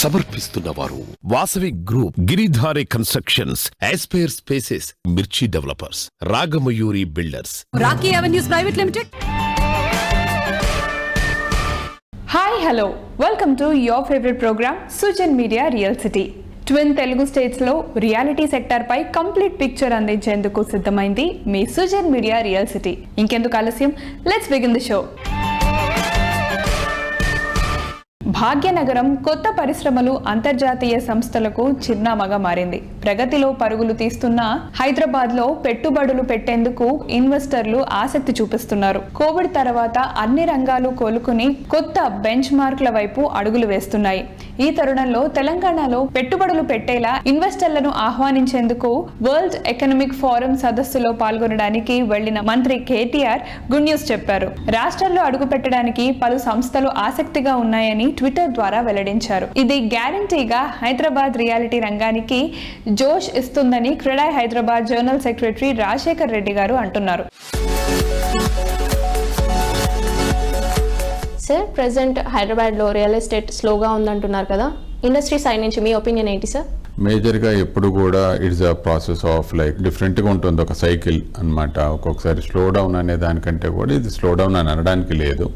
సమర్పిస్తున్న వారు Vasavi Group, Giridhari Constructions, Aspire Spaces, Mirchi Developers, Ragamayuri Builders, Rocky Avenues Private Limited. Hi hello, welcome to your favourite programme Sujan Media Real City. Twin Telugu states లో reality sector పై complete picture అందించేందుకు సిద్ధమైంది మీ Sujan Media Real City. ఇంకెందుకు ఆలస్యం, let's begin the show. భాగ్యనగరం కొత్త పరిశ్రమలు, అంతర్జాతీయ సంస్థలకు చిరునామాగా మారింది. ప్రగతిలో పరుగులు తీస్తున్న హైదరాబాద్ లో పెట్టుబడులు పెట్టేందుకు ఇన్వెస్టర్లు ఆసక్తి చూపిస్తున్నారు. కోవిడ్ తర్వాత అన్ని రంగాలు కోలుకుని కొత్త బెంచ్ మార్క్ల వైపు అడుగులు వేస్తున్నాయి. ఈ తరుణంలో తెలంగాణలో పెట్టుబడులు పెట్టేలా ఇన్వెస్టర్లను ఆహ్వానించేందుకు వరల్డ్ ఎకనామిక్ ఫోరం సదస్సులో పాల్గొనడానికి వెళ్లిన మంత్రి కేటీఆర్ గుడ్ న్యూస్ చెప్పారు. రాష్ట్రంలో అడుగు పెట్టడానికి పలు సంస్థలు ఆసక్తిగా ఉన్నాయని ట్విట్టర్ ద్వారా వెల్లడించారు. ఇది గ్యారంటీగా హైదరాబాద్ రియాలిటీ రంగానికి జోష్ ఇస్తుందని క్రెడాయ్ హైదరాబాద్ జనరల్ సెక్రటరీ రాజశేఖర్ రెడ్డి గారు అంటున్నారు. సార్, ప్రెసెంట్ హైదరాబాద్లో రియల్ ఎస్టేట్ స్లోగా ఉందంటున్నారు కదా, ఇండస్ట్రీ సైడ్ నుంచి మీ ఒపీనియన్ ఏంటి సార్? మేజర్గా ఎప్పుడు కూడా it's a process of like డిఫరెంట్గా ఉంటుంది, ఒక సైకిల్ అనమాట. ఒక్కొక్కసారి స్లో డౌన్ అనే దానికంటే కూడా ఇది స్లో డౌన్ అని అనడానికి లేదు.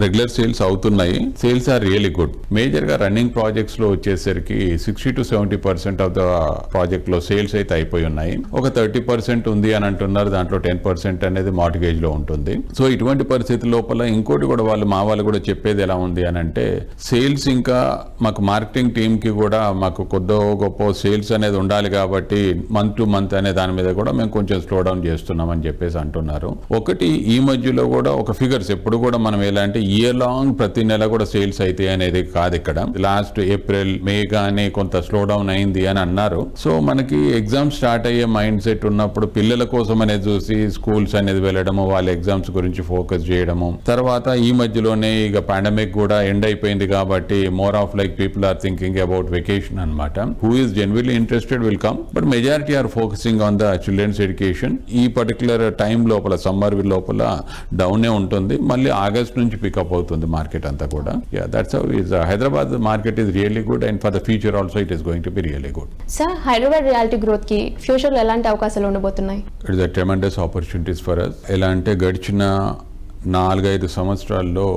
రెగ్యులర్ సేల్స్ అవుతున్నాయి, సేల్స్ ఆర్ రియలీ గుడ్. మేజర్గా రన్నింగ్ ప్రాజెక్ట్స్లో వచ్చేసరికి 60 to 70% ఆఫ్ ద ప్రాజెక్ట్లో సేల్స్ అయితే అయిపోయి ఉన్నాయి. ఒక 30% ఉంది అని అంటున్నారు, దాంట్లో 10% అనేది మార్టిగేజ్లో ఉంటుంది. సో ఇటువంటి పరిస్థితి లోపల ఇంకోటి కూడా మా వాళ్ళు కూడా చెప్పేది ఎలా ఉంది అని అంటే, సేల్స్ ఇంకా మాకు మార్కెటింగ్ టీమ్కి కూడా మాకు కొద్దో గొప్ప సేల్స్ అనేది ఉండాలి కాబట్టి మంత్ టు మంత్ అనే దాని మీద కూడా మేము కొంచెం స్లో డౌన్ చేస్తున్నామని చెప్పేసి అంటున్నారు. ఒకటి ఈ మధ్యలో కూడా ఒక ఫిగర్స్ ఎప్పుడు కూడా మనం ఎలా అంటే ఇయర్ లాంగ్ ప్రతి నెల కూడా సేల్స్ అయితే అనేది కాదు. ఇక్కడ లాస్ట్ ఏప్రిల్ మే గానీ కొంత స్లో డౌన్ అయింది అని అన్నారు. సో మనకి ఎగ్జామ్ స్టార్ట్ అయ్యే మైండ్ సెట్ ఉన్నప్పుడు పిల్లల కోసం అనేది చూసి స్కూల్స్ అనేది వెళ్ళడము, వాళ్ళ ఎగ్జామ్స్ గురించి ఫోకస్ చేయడము, తర్వాత ఈ మధ్యలోనే ఇక పాండమిక్ కూడా ఎండ్ అయిపోయింది కాబట్టి more of like people are thinking about vacation అనమాట. Who is genuinely interested will come, but majority are focusing on the children's education. ఈ పర్టికులర్ టైం లోపల సమ్మర్ లోపల డౌనే ఉంటుంది, మళ్ళీ ఆగస్ట్ నుంచి పికప్ అవుతుంది మార్కెట్ అంతా కూడా. That's how is Hyderabad market is really good and for the future also it is going to be really good. Sir, Hyderabad reality growth కి ఫ్యూచర్ లో ఎలాంటి అవకాశాలు ఉండబోతున్నాయి? It's a tremendous opportunities for us. ఎలా అంటే గడిచిన 4-5 సంవత్సరాల్లో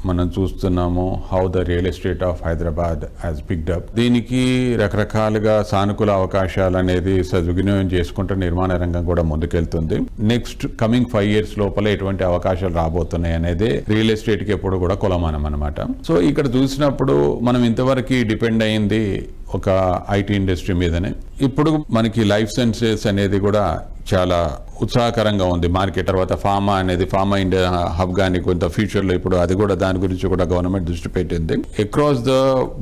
మనం చూస్తున్నాము how the real estate of Hyderabad has picked up. దీనికి రకరకాలుగా సానుకూల అవకాశాలు అనేది సద్వినియోగం చేసుకుంటూ నిర్మాణ రంగం కూడా ముందుకెళ్తుంది. నెక్స్ట్ కమింగ్ 5 years లోపల ఎటువంటి అవకాశాలు రాబోతున్నాయి అనేది రియల్ ఎస్టేట్ కి ఎప్పుడు కూడా కొలమానం అనమాట. సో ఇక్కడ చూసినప్పుడు మనం ఇంతవరకు డిపెండ్ అయింది ఒక ఐటీ ఇండస్ట్రీ మీదనే. ఇప్పుడు మనకి లైఫ్ సైన్సెస్ అనేది కూడా చాలా ఉత్సాహకరంగా ఉంది మార్కెట్. తర్వాత ఫార్మా ఇండియా హబ్ కానీ కొంత ఫ్యూచర్లో ఇప్పుడు అది కూడా దాని గురించి కూడా గవర్నమెంట్ దృష్టి పెట్టింది. Across the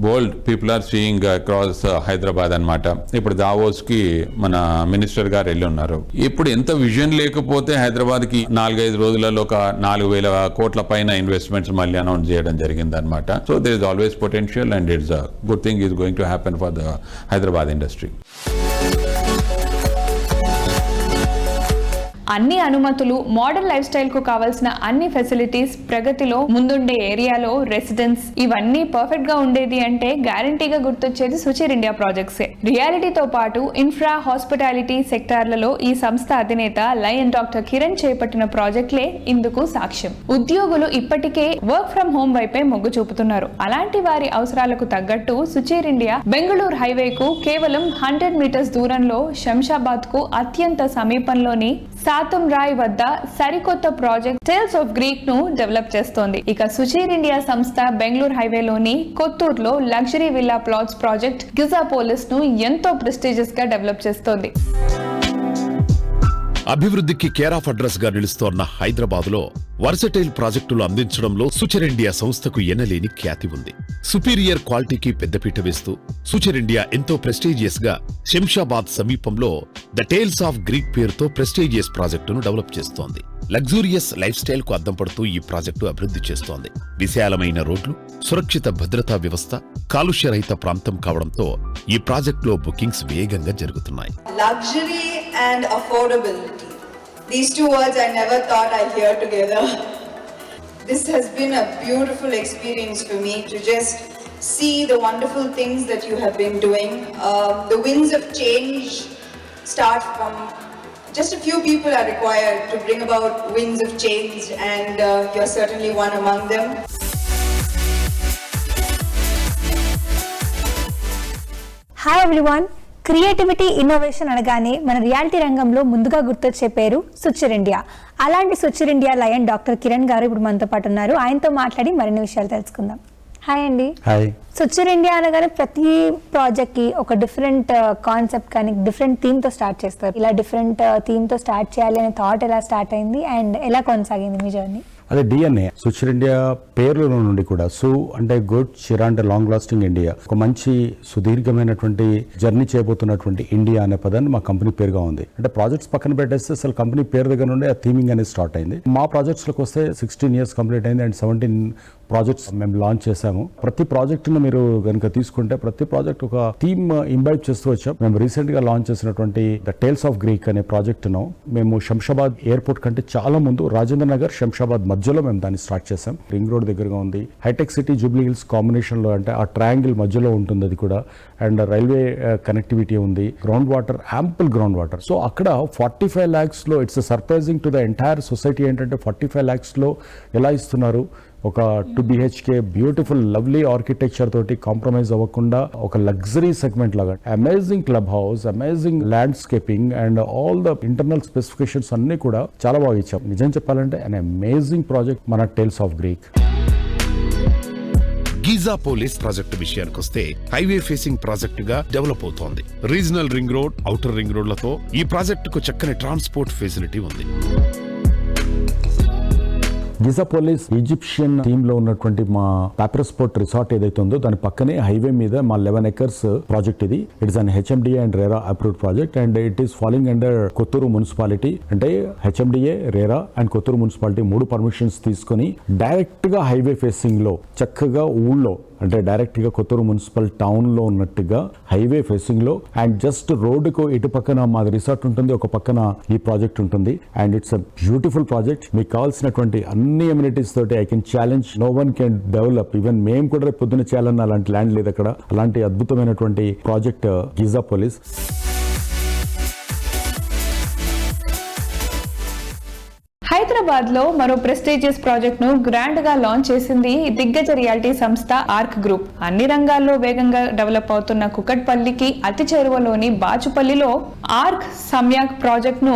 world people are seeing across Hyderabad అనమాట. ఇప్పుడు దావోస్ కి మన మినిస్టర్ గారు వెళ్ళి ఉన్నారు. ఇప్పుడు ఎంత విజన్ లేకపోతే హైదరాబాద్ కి 4-5 రోజులలో ఒక 4,000 కోట్ల పైన ఇన్వెస్ట్మెంట్స్ మళ్ళీ అనౌన్స్ చేయడం జరిగింది అనమాట. So there is always potential and it's a good thing is going to happen for the Hyderabad industry. అన్ని అనుమతులు, మోడర్న్ లైఫ్ స్టైల్ కు కావాల్సిన అన్ని ఫెసిలిటీస్, ప్రగతిలో ముందుండే ఏరియాలో రెసిడెన్స్, ఇవన్నీ పర్ఫెక్ట్ గా ఉండేది అంటే గ్యారంటీగా గుర్తొచ్చేది సుచీర్ ఇండియా ప్రాజెక్ట్సే. రియాలిటీతో పాటు ఇన్ఫ్రా, హాస్పిటాలిటీ సెక్టార్లలో ఈ సంస్థ అధినేత లయన్ డాక్టర్ కిరణ్ చేపట్టిన ప్రాజెక్టులే ఇందుకు సాక్ష్యం. ఉద్యోగులు ఇప్పటికే వర్క్ ఫ్రం హోమ్ వైపే మొగ్గు చూపుతున్నారు. అలాంటి వారి అవసరాలకు తగ్గట్టు సుచీర్ ఇండియా బెంగళూరు హైవేకు కేవలం 100 meters దూరంలో, శంషాబాద్ కు అత్యంత సమీపంలోని సాతం రాయ్ వద్ద సరికొత్త ప్రాజెక్ట్ టేల్స్ ఆఫ్ గ్రీక్ ను డెవలప్ చేస్తోంది. ఇక సుచీర్ ఇండియా సంస్థ బెంగళూరు హైవేలోని కొత్తూరులో luxury villa plots project Gizapolis ను ఎంతో ప్రెస్టీజియస్ గా డెవలప్ చేస్తోంది. అభివృద్ధికి కేర్ ఆఫ్ అడ్రస్ గా నిలుస్తోన్న హైదరాబాద్ లో వర్సటైల్ ప్రాజెక్టులు అందించడంలో సుచర్ ఇండియా సంస్థకు ఎనలేని ఖ్యాతి ఉంది. సుపీరియర్ క్వాలిటీకి పెద్దపీట వేస్తూ సుచర్ ఇండియా ఎంతో ప్రెస్టీజియస్ గా శంషాబాద్ సమీపంలో ద టేల్స్ ఆఫ్ గ్రీక్ పేరుతో ప్రెస్టీజియస్ ప్రాజెక్టును డెవలప్ చేస్తోంది. లగ్జూరియస్ లైఫ్ స్టైల్ కు అద్దం పడుతూ ఈ ప్రాజెక్టు అభివృద్ధి చేస్తోంది. విశాలమైన రోడ్లు, సురక్షిత భద్రతా వ్యవస్థ, కాలుష్య రహిత ప్రాంతం కావడంతో ఈ ప్రాజెక్టులో బుకింగ్స్ వేగంగా జరుగుతున్నాయి. Luxury and affordability. These two words I never thought I'd hear together. This has been a beautiful experience for me to just see the wonderful things that you have been doing. The winds of change start from just a few people are required to bring about winds of change, and you're certainly one among them. Hi everyone. Creativity innovation అనగానే మన reality రంగంలో ముందుగా గుర్తొచ్చే పేరు సుచర్ India. అలాంటి సుచర్ India lion doctor Kiran గారు ఇప్పుడు మనతో పాటు ఉన్నారు. ఆయనతో మాట్లాడి మరిన్ని విషయాలు తెలుసుకుందాం. హాయ్ అండి. హాయ్. సుచర్ ఇండియా అనగానే ప్రతి ప్రాజెక్ట్కి ఒక డిఫరెంట్ కాన్సెప్ట్ కానీ డిఫరెంట్ థీమ్తో స్టార్ట్ చేస్తారు. ఇలా డిఫరెంట్ థీమ్తో స్టార్ట్ చేయాలి అనే థాట్ ఎలా స్టార్ట్ అయింది అండ్ ఎలా కొనసాగింది మీ జర్నీ? అదే డిఎన్ఏ సుచర్ ఇండియా పేర్ల నుండి కూడా సు అంటే గుడ్, చిరా అంటే లాంగ్ లాస్టింగ్ ఇండియా, ఒక మంచి సుదీర్ఘమైనటువంటి జర్నీ చేయబోతున్నటువంటి ఇండియా అనే పదాన్ని మా కంపెనీ పేరుగా ఉంది. అంటే ప్రాజెక్ట్స్ పక్కన పెట్టేస్తే అసలు కంపెనీ పేరు దగ్గర నుండి ఆ థీమింగ్ అనేది స్టార్ట్ అయింది. మా ప్రాజెక్ట్స్లోకి వస్తే 16 years కంప్లీట్ అయింది అండ్ 17 ప్రాజెక్ట్స్ మేము లాంచ్ చేశాము. ప్రతి ప్రాజెక్ట్ను మీరు కనుక తీసుకుంటే ప్రతి ప్రాజెక్ట్ ఒక థీమ్ ఇంబైబ్ చేస్తూ వచ్చాం. మేము రీసెంట్ గా లాంచ్ చేసినటువంటి ద టేల్స్ ఆఫ్ గ్రీక్ అనే ప్రాజెక్టును మేము శంషాబాద్ ఎయిర్పోర్ట్ కంటే చాలా ముందు రాజేంద్ర నగర్ శంషాబాద్ మధ్యలో మేము దాన్ని స్టార్ట్ చేసాం. రింగ్ రోడ్ దగ్గరగా ఉంది. హైటెక్ సిటీ జూబ్లీ హిల్స్ కాంబినేషన్ లో, అంటే ఆ ట్రయాంగిల్ మధ్యలో ఉంటుంది అది కూడా. అండ్ రైల్వే కనెక్టివిటీ ఉంది. Ground water, ample ground water. So అక్కడ 45 lakhs లో it's surprising to the entire society. ఏంటంటే 45 lakhs లో ఎలా ఇస్తున్నారు? ఒక 2 BHK బ్యూటిఫుల్ లవ్లీ ఆర్కిటెక్చర్ తోటి కాంప్రమైజ్ అవ్వకుండా ఒక లగ్జరీ సెగ్మెంట్ లాగా amazing club house, amazing landscaping and all the internal specifications అన్ని కూడా చాలా బాగా ఇచ్చాం. నిజం చెప్పాలంటే అన్ అమేజింగ్ ప్రాజెక్ట్ మన Tales of Greek. Gizapolis project విషయానికొస్తే హైవే ఫేసింగ్ ప్రాజెక్టు గా డెవలప్ అవుతోంది. Regional ring road, outer ring రోడ్లతో ఈ ప్రాజెక్టుకు చక్కని ట్రాన్స్పోర్ట్ ఫెసిలిటీ ఉంది. గిజా పోలీస్ ఈజిప్షియన్ థీమ్ లో ఉన్నటువంటి మా పాప్రస్పోర్ట్ రిసార్ట్ ఏదైతే ఉందో దాని పక్కనే హైవే మీద మా 11 acres ప్రాజెక్ట్ ఇది. It is an HMDA and RERA approved project and it is following under Kothur municipality. అంటే HMDA, RERA and Kothur municipality 3 permissions తీసుకొని డైరెక్ట్ గా హైవే ఫేసింగ్ లో చక్కగా ఊళ్ళో, అంటే డైరెక్ట్ గా కొత్తూరు మున్సిపల్ టౌన్ లో ఉన్నట్టుగా హైవే ఫేసింగ్ లో అండ్ జస్ట్ రోడ్డుకు ఇటు పక్కన మాది రిసార్ట్ ఉంటుంది, ఒక పక్కన ఈ ప్రాజెక్ట్ ఉంటుంది. And it's a beautiful project. మీకు కావాల్సినటువంటి అన్ని ఎమ్యూనిటీస్ తోటి I can challenge, no one can develop. Even మేము కూడా రేపు పొద్దున చేయాలన్న అలాంటి ల్యాండ్ లేదు అక్కడ. అలాంటి అద్భుతమైనటువంటి ప్రాజెక్ట్ గిజా పోలీస్. హైదరాబాద్ లో మరో ప్రెస్టీజియస్ ప్రాజెక్ట్ ను గ్రాండ్ గా లాంచ్ చేసింది దిగ్గజ రియాలిటీ సంస్థ ఆర్క్ గ్రూప్. అన్ని రంగాల్లో వేగంగా డెవలప్ అవుతున్న కుకట్పల్లికి అతి చేరువలోని బాచుపల్లిలో ఆర్క్ సమ్యాక్ ప్రాజెక్ట్ ను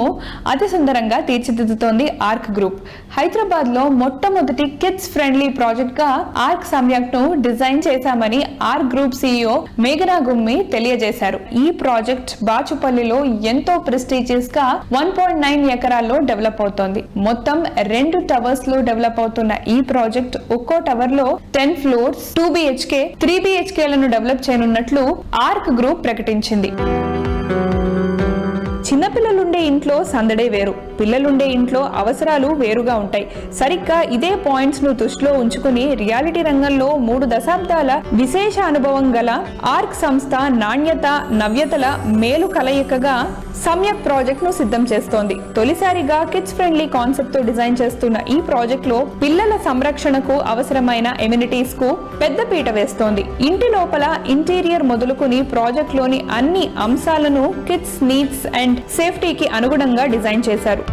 అతి సుందరంగా తీర్చిదిద్దుతోంది ఆర్క్ గ్రూప్. హైదరాబాద్ లో మొట్టమొదటి కిడ్స్ ఫ్రెండ్లీ ప్రాజెక్ట్ గా ఆర్క్ సమ్యాక్ ను డిజైన్ చేశామని ఆర్క్ గ్రూప్ CEO మేఘనా గుమ్మి తెలియజేశారు. ఈ ప్రాజెక్ట్ బాచుపల్లిలో ఎంతో ప్రెస్టీజియస్ గా 1.9 ఎకరాల్లో డెవలప్ అవుతోంది. మొత్తం 2 టవర్స్ లో డెవలప్ అవుతున్న ఈ ప్రాజెక్ట్ ఒక్కో టవర్ లో 10 floors, 2 BHK, 3 BHK లను డెవలప్ చేయనున్నట్లు ఆర్క్ గ్రూప్ ప్రకటించింది. చిన్నపిల్లలుండే ఇంట్లో సందడే వేరు, పిల్లలుండే ఇంట్లో అవసరాలు వేరుగా ఉంటాయి. సరిగ్గా ఇదే పాయింట్స్ ను దృష్టిలో ఉంచుకుని రియాలిటీ రంగంలో 3 దశాబ్దాల విశేష అనుభవం గల ఆర్క్ సంస్థ నాణ్యత, నవ్యతల మేలు కలయికగా సమ్యక్ ప్రాజెక్ట్ ను సిద్ధం చేస్తోంది. తొలిసారిగా కిడ్స్ ఫ్రెండ్లీ కాన్సెప్ట్ తో డిజైన్ చేస్తున్న ఈ ప్రాజెక్ట్ లో పిల్లల సంరక్షణకు అవసరమైన ఎమ్యూనిటీస్ కు పెద్దపీట వేస్తోంది. ఇంటి లోపల ఇంటీరియర్ మొదలుకుని ప్రాజెక్ట్ లోని అన్ని అంశాలను కిడ్స్ నీడ్స్ అండ్ సేఫ్టీకి అనుగుణంగా డిజైన్ చేశారు.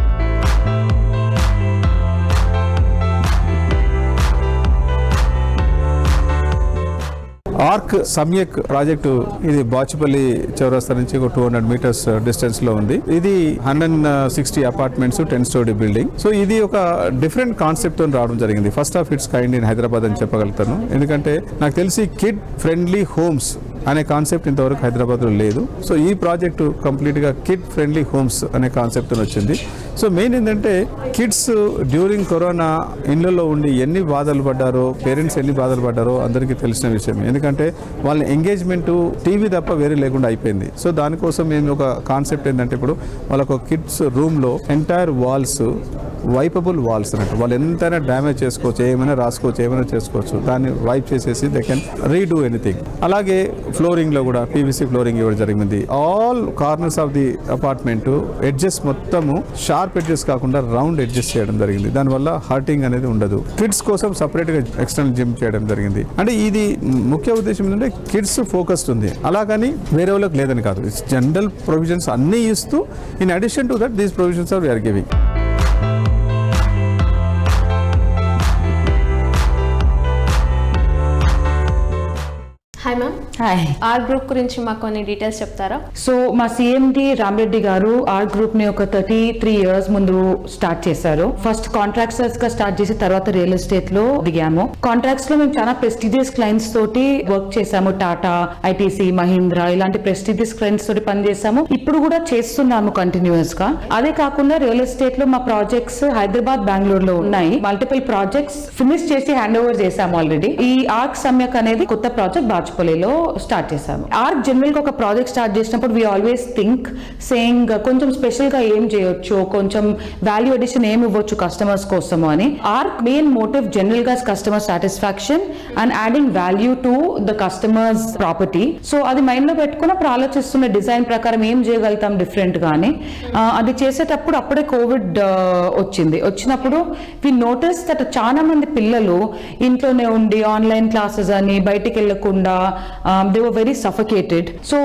ఆర్క్ సమ్యక్ ప్రాజెక్టు ఇది బాచుపల్లి చౌరస్తా నుంచి ఒక 200 meters డిస్టెన్స్ లో ఉంది. ఇది 160 అపార్ట్మెంట్స్, 10 story బిల్డింగ్. సో ఇది ఒక డిఫరెంట్ కాన్సెప్ట్ తో రావడం జరిగింది. First of it's kind in Hyderabad అని చెప్పగలుగుతాను. ఎందుకంటే నాకు తెలిసి కిడ్ ఫ్రెండ్లీ హోమ్స్ అనే కాన్సెప్ట్ ఇంతవరకు హైదరాబాద్లో లేదు. సో ఈ ప్రాజెక్టు కంప్లీట్గా కిడ్ ఫ్రెండ్లీ హోమ్స్ అనే కాన్సెప్ట్ వచ్చింది. సో మెయిన్ ఏంటంటే కిడ్స్ డ్యూరింగ్ కరోనా ఇళ్లలో ఉండి ఎన్ని బాధలు పడ్డారో, పేరెంట్స్ ఎన్ని బాధలు పడ్డారో అందరికీ తెలిసిన విషయం. ఎందుకంటే వాళ్ళ ఎంగేజ్మెంట్ టీవీ తప్ప వేరే లేకుండా అయిపోయింది. సో దానికోసం మేము ఒక కాన్సెప్ట్ ఏంటంటే ఇప్పుడు వాళ్ళకు కిడ్స్ రూమ్లో ఎంటైర్ వాల్స్ వైపబుల్ వాల్స్ అన్నట్టు, వాళ్ళు ఎంతైనా డ్యామేజ్ చేసుకోవచ్చు, ఏమైనా రాసుకోవచ్చు, ఏమైనా చేసుకోవచ్చు, దాన్ని వైప్ చేసేసి దే కెన్ రీడూ ఎనీథింగ్. అలాగే ఫ్లోరింగ్ లో కూడా PVC ఫ్లోరింగ్ ఇవ్వడం జరిగింది. All corners of the apartment edges మొత్తము షార్ప్ ఎడ్జెస్ కాకుండా రౌండ్ ఎడ్జెస్ చేయడం జరిగింది. దానివల్ల హర్టింగ్ అనేది ఉండదు. కిడ్స్ కోసం సపరేట్ గా ఎక్స్టర్నల్ జిమ్ చేయడం జరిగింది. అంటే ఇది ముఖ్య ఉద్దేశం ఏంటంటే కిడ్స్ ఫోకస్డ్ ఉంది, అలాగని వేరే వాళ్ళకి లేదని కాదు. ఇట్స్ జనరల్ ప్రొవిజన్స్ అన్నీ ఇస్తూ in addition to that these provisions are we're giving. Hi ma'am, hi. R group గురించి మాకు కొన్ని డీటెయిల్స్ చెప్తారా? సో మా సిఎండి రామరెడ్డి గారు ఆర్ గ్రూప్ ని ఒక 33 years ముందు స్టార్ట్ చేశారు. ఫస్ట్ కాంట్రాక్టర్స్ గా స్టార్ట్ చేసి తర్వాత రియల్ ఎస్టేట్ లో దిగాము. కాంట్రాక్ట్స్ లో మేము చాలా ప్రెస్టీజియస్ క్లయింట్స్ తోటి వర్క్ చేసాము. టాటా, ఐటీసీ, మహీంద్రా ఇలాంటి ప్రెస్టీజియస్ క్లయింట్స్ తోటి పనిచేసాము. ఇప్పుడు కూడా చేస్తున్నాము కంటిన్యూస్ గా. అదే కాకుండా రియల్ ఎస్టేట్ లో మా ప్రాజెక్ట్స్ హైదరాబాద్, బెంగళూరు లో ఉన్నాయి. మల్టిపుల్ ప్రాజెక్ట్స్ ఫినిష్ చేసి హ్యాండ్ ఓవర్ చేసాము ఆల్రెడీ. ఈ ఆర్క్ సమ్యక్ అనేది కొత్త ప్రాజెక్ట్ బాచుపల్లిలో స్టార్ట్ చేసాము. ఆర్క్ జనరల్ గా ఒక ప్రాజెక్ట్ స్టార్ట్ చేసినప్పుడు వి ఆల్వేస్ థింక్ సేయింగ్ కొంచెం స్పెషల్ గా ఏం చేయొచ్చు, కొంచెం వాల్యూ అడిషన్ ఏమి ఇవ్వచ్చు కస్టమర్స్ కోసము అని. ఆర్క్ మెయిన్ మోటివ్ జనరల్ గా customer satisfaction and adding value to the customers property. So అది మైండ్ లో పెట్టుకుని అప్పుడు ఆలోచిస్తున్న డిజైన్ ప్రకారం ఏం చేయగలుగుతాం డిఫరెంట్ గానే. అది చేసేటప్పుడు అప్పుడే కోవిడ్ వచ్చినప్పుడు వి నోటీస్ దట్ చాలా మంది పిల్లలు ఇంట్లోనే ఉండి ఆన్లైన్ క్లాసెస్ అని బయటికి వెళ్లకుండా they were very suffocated. So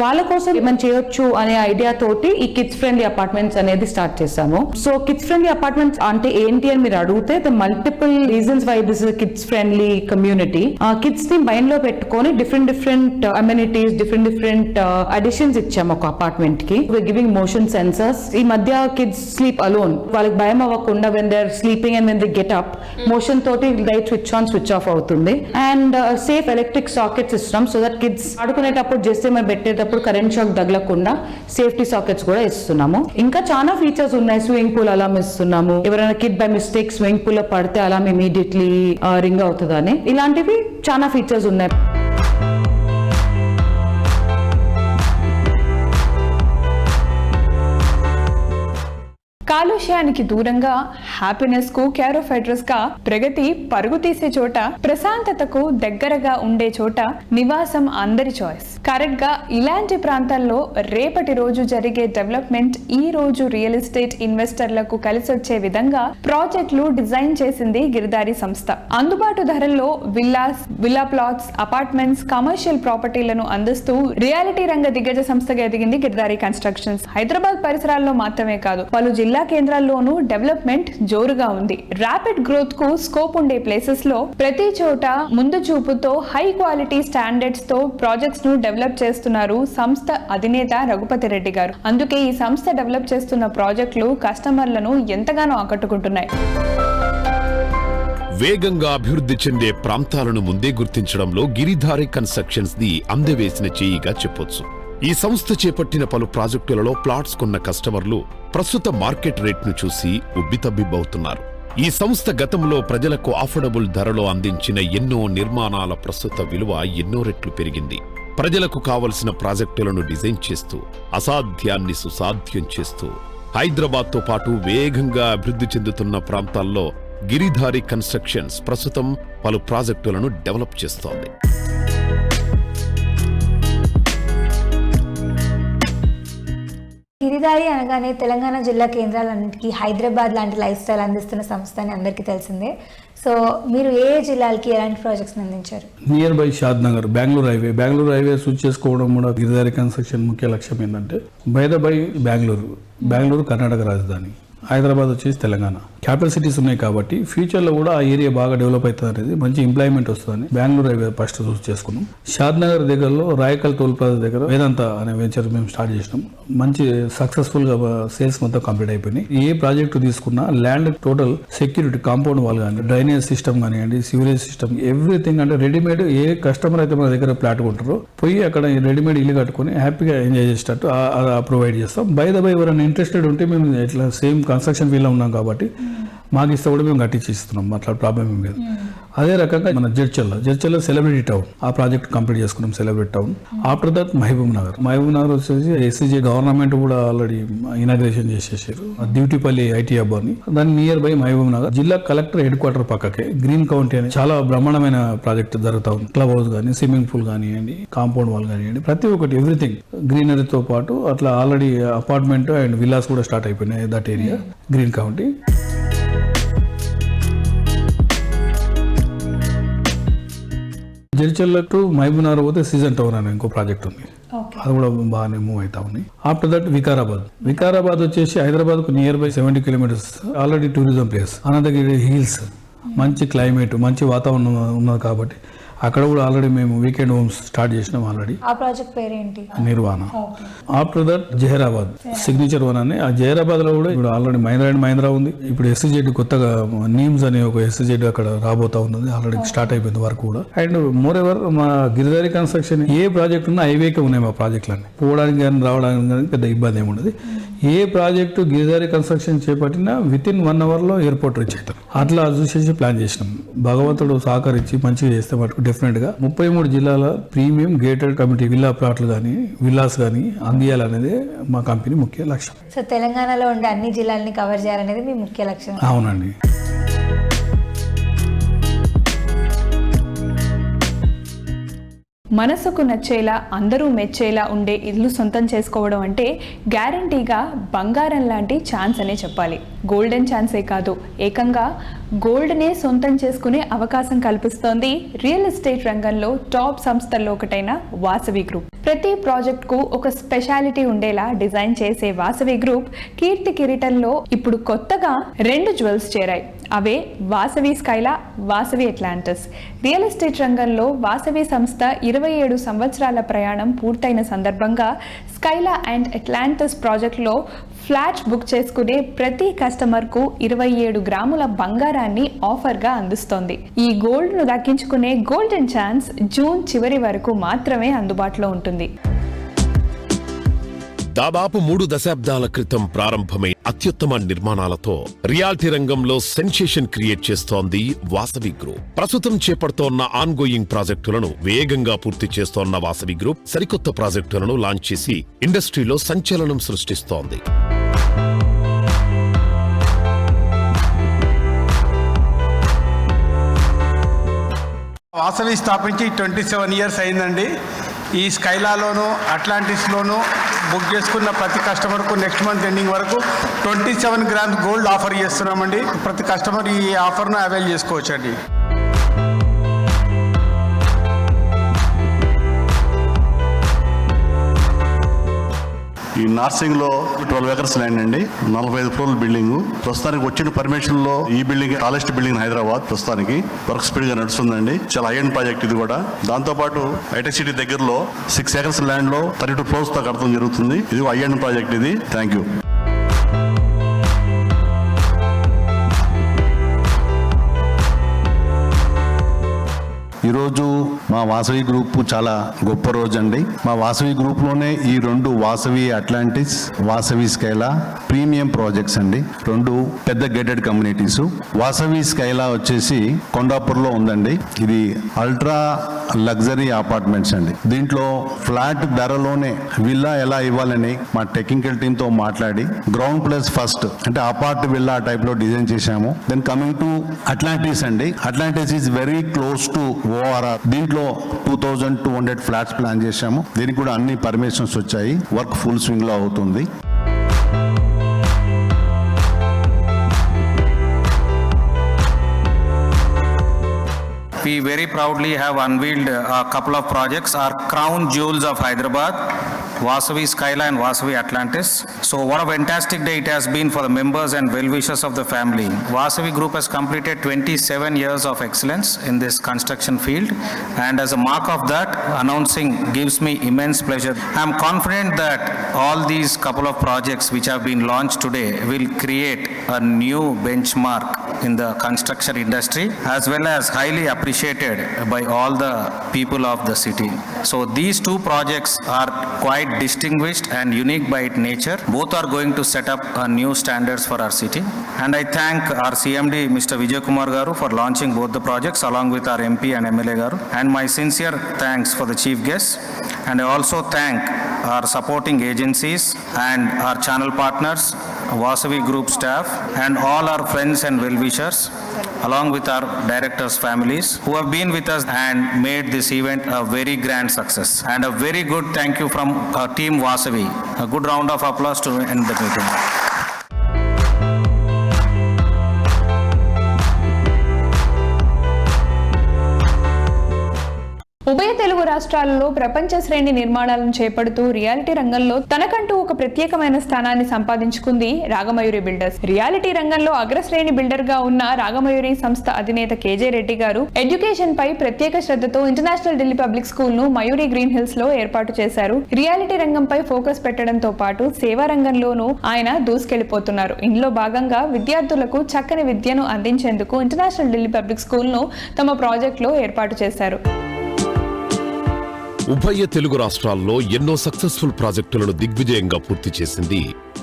వాళ్ళ కోసం ఏమైనా చేయొచ్చు అనే ఐడియా తోటి ఈ కిడ్స్ ఫ్రెండ్లీ అపార్ట్మెంట్స్ అనేది స్టార్ట్ చేశాము. సో కిడ్స్ ఫ్రెండ్లీ అపార్ట్మెంట్స్ అంటే ఏంటి అని మీరు అడిగితే the multiple reasons why this is kids friendly community. Kids ని మైండ్ లో పెట్టుకొని డిఫరెంట్ అమ్యూనిటీస్, డిఫరెంట్ అడిషన్స్ ఇచ్చాము ఒక అపార్ట్మెంట్ కి. We're giving motion sensors. ఈ మధ్య కిడ్స్ స్లీప్ అలోన్, వాళ్ళకి భయం అవ్వకుండా when they are sleeping and when they get up motion తోటి light switch on switch off అవుతుంది. అండ్ సేఫ్ ఎలక్ట్రిక్ సాకెట్స్ ఇస్తున్నాం సో దట్ కిడ్స్ ఆడుకునేటప్పుడు జస్ట్ మనం పెట్టేటప్పుడు కరెంట్ షాక్ తగలకుండా సేఫ్టీ సాకెట్స్ కూడా ఇస్తున్నాము. ఇంకా చాలా ఫీచర్స్ ఉన్నాయి. స్విమ్మింగ్ పూల్ అలారం ఇస్తున్నాము. ఎవరైనా kid by mistake swimming pool లో పడితే అలారం ఇమీడియట్లీ రింగ్ అవుతుందని. ఇలాంటివి చాలా ఫీచర్స్ ఉన్నాయి. కాలుష్యానికి దూరంగా హ్యాపీనెస్ కు కేర్ ఆఫ్ అడ్రస్ గా ప్రగతి పరుగు తీసే చోట, ప్రశాంతతకు దగ్గరగా ఉండే చోట నివాసం అందరి చాయిస్. కరెక్ట్ గా ఇలాంటి ప్రాంతాల్లో రేపటి రోజు జరిగే డెవలప్మెంట్ ఈ రోజు రియల్ ఎస్టేట్ ఇన్వెస్టర్లకు కలిసొచ్చే విధంగా ప్రాజెక్టులు డిజైన్ చేసింది గిరిదారి సంస్థ. అందుబాటు ధరల్లో విల్లా ప్లాట్స్, అపార్ట్మెంట్స్, కమర్షియల్ ప్రాపర్టీలను అందిస్తూ రియాలిటీ రంగ దిగ్గజ సంస్థగా ఎదిగింది గిరిదారి కన్స్ట్రక్షన్స్. హైదరాబాద్ పరిసరాల్లో మాత్రమే కాదు, పలు జిల్లా కేంద్రాల్లోనూ డెవలప్మెంట్ జోరుగా ఉంది. ర్యాపిడ్ గ్రోత్ కు స్కోప్ ఉండే ప్లేసెస్ లో ప్రతి చోట ముందు చూపుతో హై క్వాలిటీ స్టాండర్డ్స్ తో ప్రాజెక్ట్స్ ను డెవలప్ చేస్తున్నారు సంస్థ అధినేత రఘుపతి రెడ్డి గారు. అందుకే ఈ సంస్థ డెవలప్ చేస్తున్న ప్రాజెక్టులు కస్టమర్లను ఎంతగానో ఆకట్టుకుంటున్నాయి. వేగంగా అభివృద్ధి చెందే ప్రాంతాలను ముందే గుర్తించడంలో గిరిధారి కన్స్ట్రక్షన్స్ ది అందవేసిన చేయిగా చెప్పొచ్చు. ఈ సంస్థ చేపట్టిన పలు ప్రాజెక్టులలో ప్లాట్స్ కొన్న కస్టమర్లు ప్రస్తుత మార్కెట్ రేట్ను చూసి ఉబ్బితబ్బిబ్బవుతున్నారు. ఈ సంస్థ గతంలో ప్రజలకు అఫోర్డబుల్ ధరలో అందించిన ఎన్నో నిర్మాణాల ప్రస్తుత విలువ ఎన్నో రెట్లు పెరిగింది. ప్రజలకు కావలసిన ప్రాజెక్టులను డిజైన్ చేస్తూ అసాధ్యాన్ని సుసాధ్యం చేస్తూ హైదరాబాద్తో పాటు వేగంగా అభివృద్ధి చెందుతున్న ప్రాంతాల్లో గిరిధారి కన్స్ట్రక్షన్స్ ప్రస్తుతం పలు ప్రాజెక్టులను డెవలప్ చేస్తోంది. గిరిదారి అనగానే తెలంగాణ జిల్లా కేంద్రాలన్నింటికీ హైదరాబాద్ లాంటి లైఫ్ స్టైల్ అందిస్తున్న సంస్థ అని అందరికీ తెలిసిందే. సో మీరు ఏ జిల్లాలకి ఎలాంటి ప్రాజెక్ట్స్ అందించారు? Near by Shadnagar, Bengaluru highway సూచ్ చేసుకోవడం కూడా గిరిదారి కన్స్ట్రక్షన్ ముఖ్య లక్ష్యం ఏంటంటే బై బెంగళూరు కర్ణాటక రాజధాని, హైదరాబాద్ వచ్చేసి తెలంగాణ. క్యాపిటల్ సిటీస్ ఉన్నాయి కాబట్టి ఫ్యూచర్లో కూడా ఆ ఏరియా బాగా డెవలప్ అవుతుంది అనేది, మంచి ఎంప్లాయ్మెంట్ వస్తుందని బెంగళూరు హైవే ఫస్ట్ చూస్ చేసుకున్నాం. షాద్ నగర్ దగ్గరలో రాయకల్ టోల్ ప్లాజా దగ్గర వేదాంత అనే వెంచర్ మేము స్టార్ట్ చేసినాం. మంచి సక్సెస్ఫుల్ గా సేల్స్ మొత్తం కంప్లీట్ అయిపోయినాయి. ఏ ప్రాజెక్టు తీసుకున్నా land total security, compound wall కానీ, డ్రైనేజ్ సిస్టమ్ కానివ్వండి, సివరేజ్ సిస్టమ్, ఎవ్రీథింగ్ అంటే రెడీమేడ్. ఏ కస్టమర్ అయితే మన దగ్గర ప్లాట్ కొంటారో పోయి అక్కడ రెడీమేడ్ ఇల్లు కట్టుకుని హ్యాపీగా ఎంజాయ్ చేసేటట్టు ప్రొవైడ్ చేస్తాం. బై ఎవరైనా ఇంట్రెస్టెడ్ ఉంటే మేము ఇట్లా సేమ్ కన్స్ట్రక్షన్ ఫీల్డ్లో ఉన్నాం కాబట్టి మాకు ఇస్తే కూడా మేము కట్టించి ఇస్తున్నాం, అట్లా ప్రాబ్లం ఏం లేదు. అదే రకంగా మన జడ్చర్ల సెలబ్రిటీ టౌన్, ఆ ప్రాజెక్ట్ కంప్లీట్ చేసుకున్నాం, celebrity town. After that Mahabubnagar వచ్చేసి ఎస్సీజీ గవర్నమెంట్ కూడా ఆల్రెడీ ఇనాగ్రేషన్ చేసేసారు డ్యూటీపల్లి ఐటీ హబ్ అని. దాని నియర్ బై మహబూబ్ నగర్ జిల్లా కలెక్టర్ హెడ్ క్వార్టర్ పక్కకే గ్రీన్ కౌంటీ అని చాలా బ్రహ్మాండమైన ప్రాజెక్ట్ జరుగుతా ఉంది. క్లబ్ హౌస్ కానీ, స్విమ్మింగ్ పూల్ కానివ్వండి, కాంపౌండ్ వాల్ కానివ్వండి, ప్రతి ఒక్కటి ఎవ్రీథింగ్ గ్రీనరీతో పాటు అట్లా ఆల్రెడీ అపార్ట్మెంట్ అండ్ విల్లాస్ కూడా స్టార్ట్ అయిపోయినాయి that area green county. Jadcherla to Mahabubnagar పోతే సీజన్ టౌన్ అనే ఇంకో ప్రాజెక్ట్ ఉంది, అది కూడా బాగానే మూవ్ అవుతా ఉంది. ఆఫ్టర్ దట్ వికారాబాద్ వచ్చేసి హైదరాబాద్ కు near by 70 kilometres, already tourism place. Ananthagiri hills, మంచి క్లైమేట్, మంచి వాతావరణం ఉన్నది కాబట్టి అక్కడ కూడా ఆల్రెడీ మేము వీకెండ్ హోమ్స్ స్టార్ట్ చేసినాం ఆల్రెడీ. ఆ ప్రాజెక్ట్ పేరేంటి? Nirvana. After that Zaheerabad signature one అని, ఆ జహీరాబాద్ లో కూడా ఇప్పుడు ఆల్రెడీ మహీంద్రా ఉంది. ఇప్పుడు ఎస్సీజెడ్ కొత్తగా నీమ్స్ అనే ఒక ఎస్సీజెడ్ అక్కడ రాబోతా ఉన్నది, ఆల్రెడీ స్టార్ట్ అయిపోయింది వర్క్ కూడా. అండ్ మోర్ ఎవర్ మా గిరిదారి కన్స్ట్రక్షన్ ఏ ప్రాజెక్ట్ ఉన్నా హైవేకే ఉన్నాయి మా ప్రాజెక్టులన్నీ. పోవడానికి కానీ రావడానికి కానీ పెద్ద ఇబ్బంది ఏమి ఉండదు. ఏ ప్రాజెక్టు గిరిదారి కన్స్ట్రక్షన్ చేపట్టినా వితిన్ 1 hour లో ఎయిర్పోర్ట్ రీచ్ అవుతారు. అట్లా చూసేసి ప్లాన్ చేసినాం. భగవంతుడు సహకరించి మంచిగా చేస్తే మటుకు డెఫినెట్ గా 33 జిల్లాల ప్రీమియం గేటెడ్ కమ్యూనిటీ విల్లా ప్లాట్లు కానీ విల్లాస్ కానీ అందియాలనేది మా కంపెనీ ముఖ్య లక్ష్యం. సో తెలంగాణలో ఉండే అన్ని జిల్లాలని కవర్ చేయాలనేది మీ ముఖ్య లక్ష్యం. అవునండి. మనసుకు నచ్చేలా, అందరూ మెచ్చేలా ఉండే ఇల్లు సొంతం చేసుకోవడం అంటే గ్యారంటీగా బంగారం లాంటి ఛాన్స్ అనే చెప్పాలి. గోల్డెన్ ఛాన్సే కాదు, ఏకంగా గోల్డ్నే సొంతం చేసుకునే అవకాశం కల్పిస్తోంది రియల్ ఎస్టేట్ రంగంలో టాప్ సంస్థల్లో ఒకటైన వాసవి గ్రూప్. ప్రతి ప్రాజెక్ట్కు ఒక స్పెషాలిటీ ఉండేలా డిజైన్ చేసే వాసవి గ్రూప్ కీర్తి కిరీటంలో ఇప్పుడు కొత్తగా 2 జ్యువెల్స్ చేరాయి. అవే Vasavi Skyla, Vasavi Atlantis. Real estate రంగంలో వాసవి సంస్థ 27 సంవత్సరాల ప్రయాణం పూర్తయిన సందర్భంగా స్కైలా అండ్ అట్లాంటిస్ ప్రాజెక్టులో ఫ్లాట్ బుక్ చేసుకునే ప్రతి కస్టమర్కు 27 గ్రాముల బంగారాన్ని ఆఫర్గా అందిస్తోంది. ఈ గోల్డ్ను దక్కించుకునే గోల్డెన్ ఛాన్స్ జూన్ చివరి వరకు మాత్రమే అందుబాటులో ఉంటుంది. దాదాపు 3 దశాబ్దాల క్రితం ప్రారంభమై అత్యుత్తమ నిర్మాణాలతో రియాలిటీ రంగంలో సెన్సేషన్ క్రియేట్ చేస్తోంది వాసవి గ్రూప్. ప్రస్తుతం చేపడుతోన్న ఆన్గోయింగ్ ప్రాజెక్టులను వేగంగా పూర్తి చేస్తోన్న వాసవి గ్రూప్ సరికొత్త ప్రాజెక్టులను లాంచ్ చేసి ఇండస్ట్రీలో సంచలనం సృష్టిస్తోంది. వాసవి స్థాపించి 27 years అయిందండి. ఈ స్కైలాలోను అట్లాంటిస్లోను బుక్ చేసుకున్న ప్రతి కస్టమర్కు నెక్స్ట్ మంత్ ఎండింగ్ వరకు 27 grams గోల్డ్ ఆఫర్ చేస్తున్నామండి. ప్రతి కస్టమర్ ఈ ఆఫర్ను అవైల్ చేసుకోవచ్చండి. ఈ నార్సింగ్లో 12 acres ల్యాండ్ అండి, 45 floor బిల్డింగ్. ప్రస్తుతానికి వచ్చిన పర్మిషన్ లో ఈ బిల్డింగ్ టాలెస్ట్ బిల్డింగ్ హైదరాబాద్. ప్రస్తుతానికి వర్క్ స్పీడ్ గా నడుస్తుందండి. చాలా హై ఎండ్ ప్రాజెక్ట్ ఇది కూడా. దాంతో పాటు హైటెక్ సిటీ దగ్గరలో 6 acres ల్యాండ్ లో 32 floors తో కడతం జరుగుతుంది. ఇది హై ఎండ్ ప్రాజెక్ట్ ఇది. Thank you. ఈరోజు మా వాసవి గ్రూప్ చాలా గొప్ప రోజు అండి. మా వాసవి గ్రూప్లోనే ఈ 2 Vasavi Atlantis, Vasavi Skyla premium projects అండి. 2 పెద్ద గేటెడ్ కమ్యూనిటీస్. వాసవి స్కైలా వచ్చేసి కొండాపూర్లో ఉందండి. ఇది అల్ట్రా లగ్జరీ అపార్ట్మెంట్స్ అండి. దీంట్లో ఫ్లాట్ ధరలోనే విల్లా ఎలా ఇవ్వాలని మా టెక్నికల్ టీమ్తో మాట్లాడి గ్రౌండ్ ప్లస్ ఫస్ట్ అంటే అపార్ట్ విల్లా టైప్లో డిజైన్ చేశాము. దెన్ కమింగ్ టు అట్లాంటిస్ అండి. Atlantis is very close to ORR. దీంట్లో 2200 ఫ్లాట్స్ ప్లాన్ చేశాము. దీనికి కూడా అన్ని పర్మిషన్స్ వచ్చాయి. వర్క్ ఫుల్ స్వింగ్ లో అవుతుంది. We very proudly have unveiled a couple of projects, our crown jewels of Hyderabad, Vasavi Skyla and Vasavi Atlantis. So what a fantastic day it has been for the members and well-wishers of the family. Vasavi Group has completed 27 years of excellence in this construction field, and as a mark of that, announcing gives me immense pleasure. I am confident that all these couple of projects which have been launched today will create a new benchmark in the construction industry, as well as highly appreciated by all the people of the city. So these 2 projects are quite distinguished and unique by its nature. Both are going to set up a new standards for our city. And I thank our CMD Mr. Vijay Kumar Garu for launching both the projects along with our MP and MLA Garu. And my sincere thanks for the chief guests. And I also thank our supporting agencies and our channel partners, Vasavi Group staff, and all our friends and well-wishers, along with our directors' families who have been with us and made this event a very grand success. And a very good thank you from Team Vasavi. A good round of applause to end the meeting. ఉభయ తెలుగు రాష్ట్రాలలో ప్రపంచ శ్రేణి నిర్మాణాలను చేపడుతూ reality రంగంలో తనకంటూ ఒక ప్రత్యేకమైన స్థానాన్ని సంపాదించుకుంది రాగమయూరి బిల్డర్స్. రియాలిటీ రంగంలో అగ్రశ్రేణి బిల్డర్ గా ఉన్న రాగమయూరి సంస్థ అధినేత కేజే రెడ్డి గారు ఎడ్యుకేషన్ పై ప్రత్యేక శ్రద్ధతో ఇంటర్నేషనల్ ఢిల్లీ పబ్లిక్ స్కూల్ ను మయూరి గ్రీన్ హిల్స్ లో ఏర్పాటు చేశారు. రియాలిటీ రంగంపై ఫోకస్ పెట్టడంతో పాటు సేవా రంగంలోనూ ఆయన దూసుకెళ్లిపోతున్నారు. ఇందులో భాగంగా విద్యార్థులకు చక్కని విద్యను అందించేందుకు ఇంటర్నేషనల్ ఢిల్లీ పబ్లిక్ స్కూల్ ను తమ ప్రాజెక్ట్ లో ఏర్పాటు చేశారు. ఉభయ తెలుగు రాష్ట్రాల్లో ఎన్నో సక్సెస్ఫుల్ ప్రాజెక్టులను దిగ్విజయంగా పూర్తి చేసింది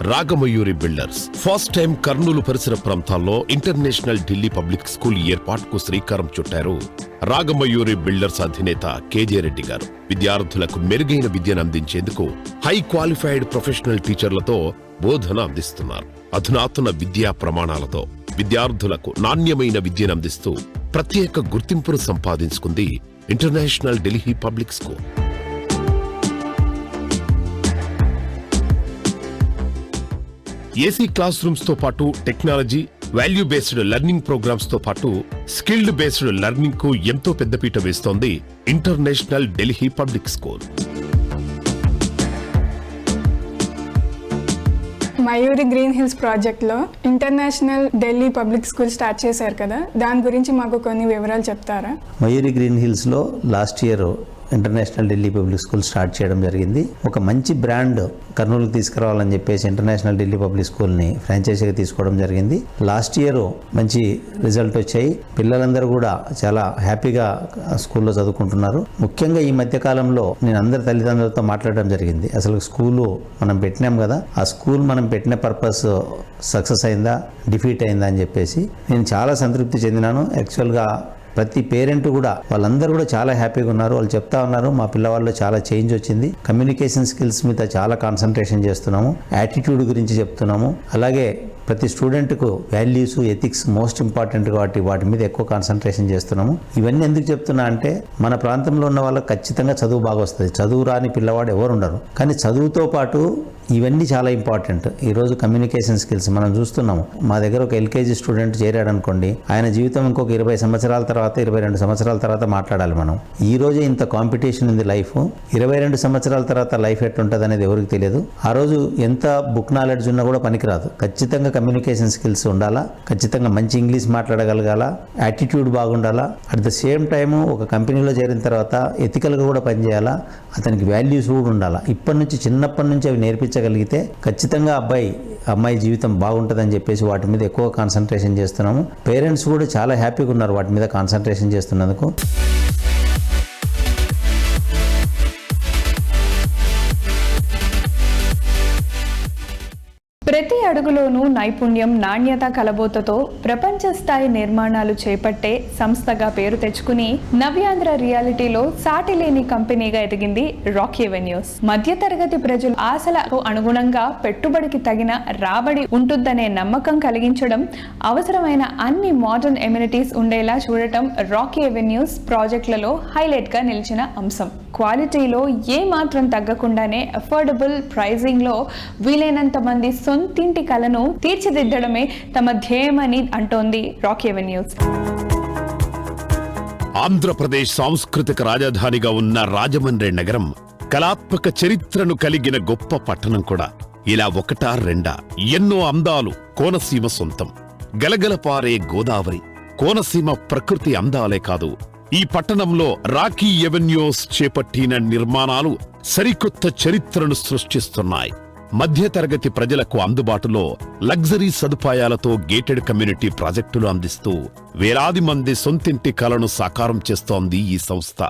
Ragamayuri builders. First time Kurnool పరిసర ప్రాంతాల్లో ఇంటర్నేషనల్ ఢిల్లీ పబ్లిక్ స్కూల్ ఏర్పాటుకు శ్రీకారం చుట్టారు రాగమయూరి బిల్డర్స్ అధినేత కేజే రెడ్డి గారు. విద్యార్థులకు మెరుగైన విద్యను అందించేందుకు హై క్వాలిఫైడ్ ప్రొఫెషనల్ టీచర్లతో బోధన అందిస్తున్నారు. అధునాతన విద్యా ప్రమాణాలతో విద్యార్థులకు నాణ్యమైన విద్యను అందిస్తూ ప్రత్యేక గుర్తింపును సంపాదించుకుంది International Delhi Public School. AC class rooms తో పాటు technology, value based learning programmes తో పాటు స్కిల్డ్ బేస్డ్ లెర్నింగ్ కు ఎంతో పెద్దపీట వేస్తోంది International Delhi Public School. Mayuri Green Hills ప్రాజెక్ట్లో International Delhi Public School start చేశారు కదా, దాని గురించి మాకు కొన్ని వివరాలు చెప్తారా? మయూరి గ్రీన్ హిల్స్లో last year International Delhi Public School start చేయడం జరిగింది. ఒక మంచి బ్రాండ్ కర్నూలుకి తీసుకురావాలని చెప్పేసి ఇంటర్నేషనల్ ఢిల్లీ పబ్లిక్ స్కూల్ని ఫ్రాంచైజీగా తీసుకోవడం జరిగింది. లాస్ట్ ఇయర్ మంచి రిజల్ట్ వచ్చాయి. పిల్లలందరూ కూడా చాలా హ్యాపీగా స్కూల్లో చదువుకుంటున్నారు. ముఖ్యంగా ఈ మధ్య కాలంలో నేను అందరి తల్లిదండ్రులతో మాట్లాడడం జరిగింది. అసలు స్కూలు మనం పెట్టినాం కదా, ఆ స్కూల్ మనం పెట్టిన పర్పస్ సక్సెస్ అయిందా, డిఫీట్ అయిందా అని చెప్పేసి నేను చాలా సంతృప్తి చెందినాను. యాక్చువల్గా ప్రతి పేరెంట్ కూడా వాళ్ళందరూ కూడా చాలా హ్యాపీగా ఉన్నారు. వాళ్ళు చెప్తా ఉన్నారు, మా పిల్లవాళ్ళు చాలా చేంజ్ వచ్చింది, కమ్యూనికేషన్ స్కిల్స్ మీద చాలా కాన్సన్ట్రేషన్ చేస్తున్నాము, యాటిట్యూడ్ గురించి చెప్తున్నాము, అలాగే ప్రతి స్టూడెంట్కు వాల్యూస్, ఎథిక్స్ మోస్ట్ ఇంపార్టెంట్ కాబట్టి వాటి మీద ఎక్కువ కాన్సన్ట్రేషన్ చేస్తున్నాము. ఇవన్నీ ఎందుకు చెప్తున్నా అంటే మన ప్రాంతంలో ఉన్న వాళ్ళకి ఖచ్చితంగా చదువు బాగా వస్తుంది. చదువు రాని పిల్లవాడు ఎవరు ఉండరు. కానీ చదువుతో పాటు ఇవన్నీ చాలా ఇంపార్టెంట్. ఈరోజు కమ్యూనికేషన్ స్కిల్స్ మనం చూస్తున్నాము. మా దగ్గర ఒక ఎల్కేజీ స్టూడెంట్ చేరాడు అనుకోండి, ఆయన జీవితం ఇంకొక 20 సంవత్సరాల తర్వాత 22 సంవత్సరాల తర్వాత మాట్లాడాలి మనం. ఈ రోజే ఇంత కాంపిటీషన్ ఉంది లైఫ్. 22 సంవత్సరాల తర్వాత లైఫ్ ఎట్లుంటుంది అనేది ఎవరికి తెలియదు. ఆ రోజు ఎంత బుక్ నాలెడ్జ్ ఉన్నా కూడా పనికిరాదు. ఖచ్చితంగా కమ్యూనికేషన్ స్కిల్స్ ఉండాలా, ఖచ్చితంగా మంచి ఇంగ్లీష్ మాట్లాడగలగాల, యాటిట్యూడ్ బాగుండాలా. అట్ ద సేమ్ టైము ఒక కంపెనీలో చేరిన తర్వాత ఎథికల్గా కూడా పనిచేయాలా, అతనికి వాల్యూస్ కూడా ఉండాలా. ఇప్పటి నుంచి చిన్నప్పటి నుంచి అవి నేర్పించగలిగితే ఖచ్చితంగా అమ్మాయి జీవితం బాగుంటుందని చెప్పేసి వాటి మీద ఎక్కువ కాన్సన్ట్రేషన్ చేస్తున్నాము. పేరెంట్స్ కూడా చాలా హ్యాపీగా ఉన్నారు వాటి మీద కాన్సన్ట్రేషన్ చేస్తున్నందుకు. ప్రతి అడుగులోనూ నైపుణ్యం, నాణ్యత కలబోతతో ప్రపంచ స్థాయి నిర్మాణాలు చేపట్టే సంస్థగా పేరు తెచ్చుకుని నవ్యాంధ్ర రియాలిటీలో సాటిలేని కంపెనీగా ఎదిగింది రాకీ ఎవెన్యూస్. మధ్యతరగతి ప్రజల ఆశలకు అనుగుణంగా పెట్టుబడికి తగిన రాబడి ఉంటుందనే నమ్మకం కలిగించడం, అవసరమైన అన్ని మోడర్న్ ఎమ్యూనిటీస్ ఉండేలా చూడటం రాకీ ఎవెన్యూస్ ప్రాజెక్టులలో హైలైట్ గా నిలిచిన అంశం. క్వాలిటీలో ఏ మాత్రం తగ్గకుండానే అఫోర్డబుల్ ప్రైజింగ్ లో వీలైనంత మంది సొంతింటి కలను తీర్చిదిద్దడమే తమ ధ్యేయమని అంటోంది రాకీ ఎవెన్యూస్. ఆంధ్రప్రదేశ్ సాంస్కృతిక రాజధానిగా ఉన్న రాజమండ్రి నగరం కళాత్మక చరిత్రను కలిగిన గొప్ప పట్టణం కూడా. ఇలా ఒకటా రెండా ఎన్నో అందాలు కోనసీమ సొంతం. గలగలపారే గోదావరి కోనసీమ ప్రకృతి అందాలే కాదు, ఈ పట్టణంలో రాకీ ఎవెన్యూస్ చేపట్టిన నిర్మాణాలు సరికొత్త చరిత్రను సృష్టిస్తున్నాయి. మధ్యతరగతి ప్రజలకు అందుబాటులో లగ్జరీ సదుపాయాలతో గేటెడ్ కమ్యూనిటీ ప్రాజెక్టులు అందిస్తూ వేలాది మంది సొంతింటి కలను సాకారం చేస్తోంది ఈ సంస్థ.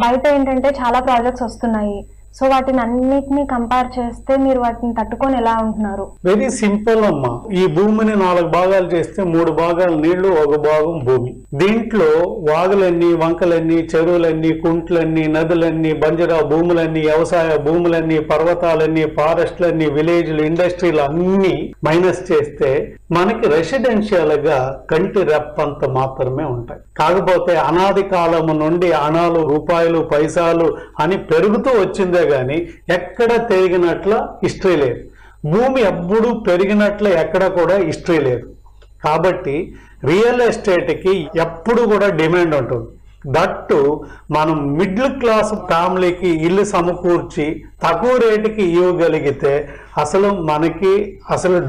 బయట ఏంటంటే చాలా ప్రాజెక్ట్స్ వస్తున్నాయి. సో వాటిని అన్నిటిని కంపేర్ చేస్తే మీరు వాటిని తట్టుకొని ఎలా ఉంటున్నారు? వెరీ సింపుల్ అమ్మా. ఈ భూమిని 4 భాగాలు చేస్తే 3 భాగాలు నీళ్లు, 1 భాగం భూమి. దీంట్లో వాగులన్నీ, వంకలన్నీ, చెరువులన్నీ, కుంట్లన్నీ, నదులన్నీ, బంజరా భూములన్నీ, వ్యవసాయ భూములన్నీ, పర్వతాలన్నీ, ఫారెస్ట్లన్నీ, విలేజ్లు, ఇండస్ట్రీలు అన్ని మైనస్ చేస్తే మనకి రెసిడెన్షియల్ గా కంటి రెప్పంత మాత్రమే ఉంటాయి. కాకపోతే అనాది కాలము నుండి అణాలు, రూపాయలు, పైసాలు అని పెరుగుతూ వచ్చిందే గాని ఎక్కడ పెరిగినట్ల హిస్టరీ లేదు. భూమి ఎప్పుడు పెరిగినట్ల ఎక్కడ కూడా హిస్టరీ లేదు. కాబట్టి రియల్ ఎస్టేట్కి ఎప్పుడు కూడా డిమాండ్ ఉంటుంది. దట్టు మనం మిడిల్ క్లాస్ ఫ్యామిలీకి ఇల్లు సమకూర్చి తక్కువ రేటుకి ఇవ్వగలిగితే మనకి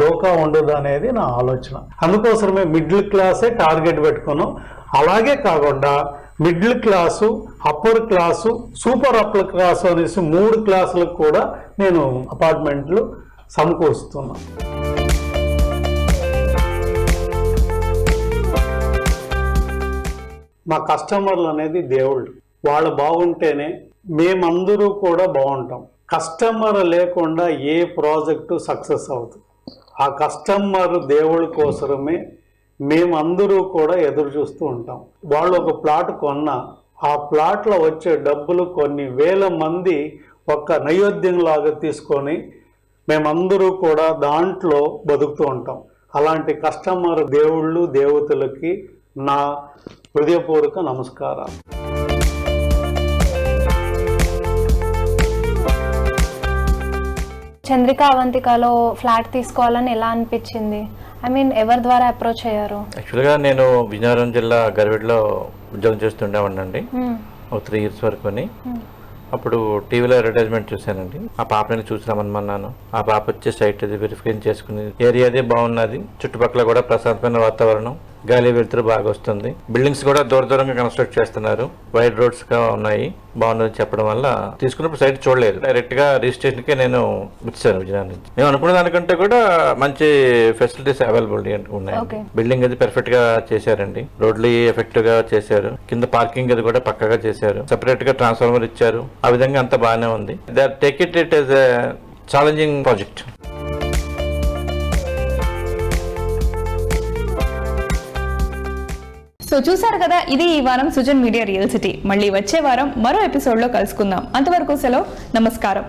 డోకా ఉండదు అనేది నా ఆలోచన. అందుకోసమే మిడిల్ క్లాసే టార్గెట్ పెట్టుకున్నాం. అలాగే కాకుండా middle class, upper class, super upper class అనేసి 3 క్లాసులకు కూడా నేను అపార్ట్మెంట్లు సమకూరుస్తున్నాను. మా కస్టమర్లు అనేది దేవుళ్ళు. వాళ్ళు బాగుంటేనే మేమందరూ కూడా బాగుంటాం. కస్టమర్ లేకుండా ఏ ప్రాజెక్టు సక్సెస్ అవుతుంది. ఆ కస్టమర్ దేవుళ్ళ కోసమే మేమందరూ కూడా ఎదురు చూస్తూ ఉంటాం. వాళ్ళు ఒక ప్లాట్ కొన్నా ఆ ప్లాట్లో వచ్చే డబ్బులు కొన్ని వేల మంది ఒక నైవేద్యంలాగా తీసుకొని మేమందరూ కూడా దాంట్లో బతుకుతూ ఉంటాం. అలాంటి కస్టమర్ దేవుళ్ళు, దేవతలకి నా హృదయపూర్వక నమస్కారాలు. చంద్రిక అవంతికలో ఫ్లాట్ తీసుకోవాలని ఎలా అనిపించింది? ఎవరి ద్వారా అప్రోచ్ అయ్యారు? యాక్చువల్గా నేను విజయనగరం జిల్లా గర్విడ్లో ఉద్యోగం చేస్తుండేవాడినండి ఒక 3 years వరకు. అప్పుడు టీవీలో అడ్వర్టైజ్మెంట్ చూశానండి. ఆ పాపని చూసినామన్నాను. ఆ పాప వచ్చే సైట్ అది వెరిఫికేషన్ చేసుకుని ఏరియా అది బాగున్నది, చుట్టుపక్కల కూడా ప్రశాంతమైన వాతావరణం, గాలి వెలుతురు బాగా వస్తుంది, బిల్డింగ్స్ కూడా దూరంగా కన్స్ట్రక్ట్ చేస్తున్నారు, వైడ్ రోడ్స్ గా ఉన్నాయి, బాగుందని చెప్పడం వల్ల తీసుకున్నప్పుడు సైట్ చూడలేదు. డైరెక్ట్ గా రిజిస్ట్రేషన్ కే నేను వచ్చాను విజయనగరం నుంచి. మేము అనుకున్న దానికంటే కూడా మంచి ఫెసిలిటీస్ అవైలబుల్ ఉన్నాయి. బిల్డింగ్ అది పెర్ఫెక్ట్ గా చేశారండి, రోడ్లు ఎఫెక్టివ్ గా చేశారు, కింద పార్కింగ్ అది కూడా పక్కగా చేశారు, సెపరేట్ గా ట్రాన్స్ఫార్మర్ ఇచ్చారు. ఆ విధంగా అంతా బాగానే ఉంది. They take it as a challenging project. So చూసారు కదా, ఇది ఈ వారం సుజన్ మీడియా రియల్ సిటీ. మళ్ళీ వచ్చే వారం మరో ఎపిసోడ్లో కలుసుకుందాం. అంతవరకు సెలవు, నమస్కారం.